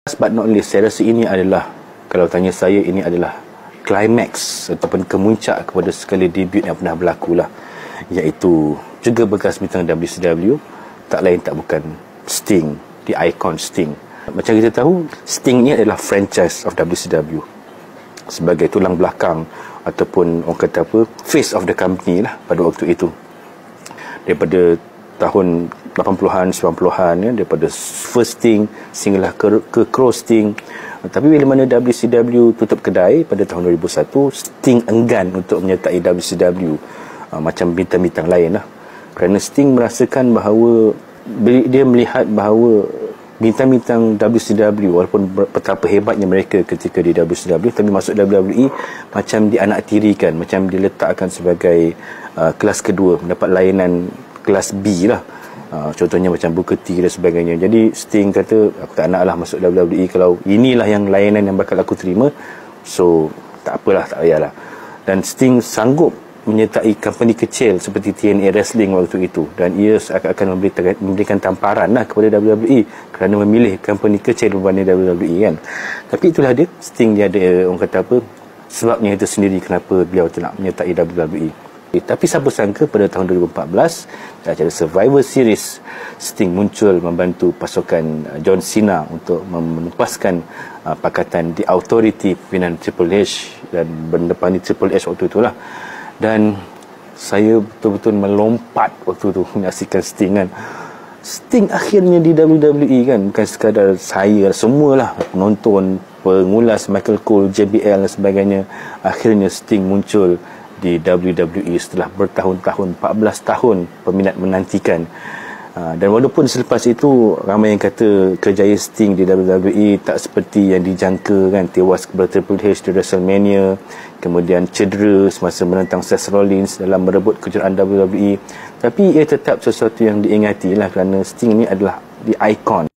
Last but not least, saya rasa ini adalah, kalau tanya saya, ini adalah climax ataupun kemuncak kepada segala debut yang pernah berlaku lah, iaitu juga bekas bintang WCW, tak lain tak bukan Sting, the icon Sting. Macam kita tahu, Sting ni adalah franchise of WCW sebagai tulang belakang ataupun orang kata apa, face of the company lah pada waktu itu. Daripada tahun 80-an, 90-an ya, daripada first Sting sehinggalah ke Crow Sting. Tapi bila mana WCW tutup kedai pada tahun 2001, Sting enggan untuk menyertai WCW macam bintang-bintang lain lah. Kerana Sting merasakan bahawa dia melihat bahawa bintang-bintang WCW, walaupun betapa hebatnya mereka ketika di WCW, tapi masuk WWE macam dianaktirikan, macam diletakkan sebagai kelas kedua, mendapat layanan kelas B lah. Contohnya macam Booker T dan sebagainya. Jadi Sting kata, aku tak nak lah masuk WWE kalau inilah yang layanan yang bakal aku terima. So tak apalah, tak payahlah. Dan Sting sanggup menyertai company kecil seperti TNA Wrestling waktu itu, dan ia akan memberikan tamparan lah kepada WWE kerana memilih company kecil berbanding WWE kan. Tapi itulah dia, Sting dia ada orang kata apa, sebabnya itu sendiri kenapa beliau tak nak menyertai WWE. Tapi siapa sangka pada tahun 2014 acara Survivor Series, Sting muncul membantu pasukan John Cena untuk menempaskan pakatan The Authority pimpinan Triple H dan mendepani Triple H waktu itulah. Dan saya betul-betul melompat waktu tu menyaksikan Sting kan. Sting akhirnya di WWE kan, bukan sekadar saya, semualah penonton, pengulas Michael Cole, JBL dan sebagainya. Akhirnya Sting muncul di WWE setelah bertahun-tahun, 14 tahun peminat menantikan. Dan walaupun selepas itu ramai yang kata kerjaya Sting di WWE tak seperti yang dijangka kan, tewas kepada Triple H di WrestleMania, kemudian cedera semasa menentang Seth Rollins dalam merebut kejuaraan WWE, tapi ia tetap sesuatu yang diingati lah kerana Sting ni adalah the icon.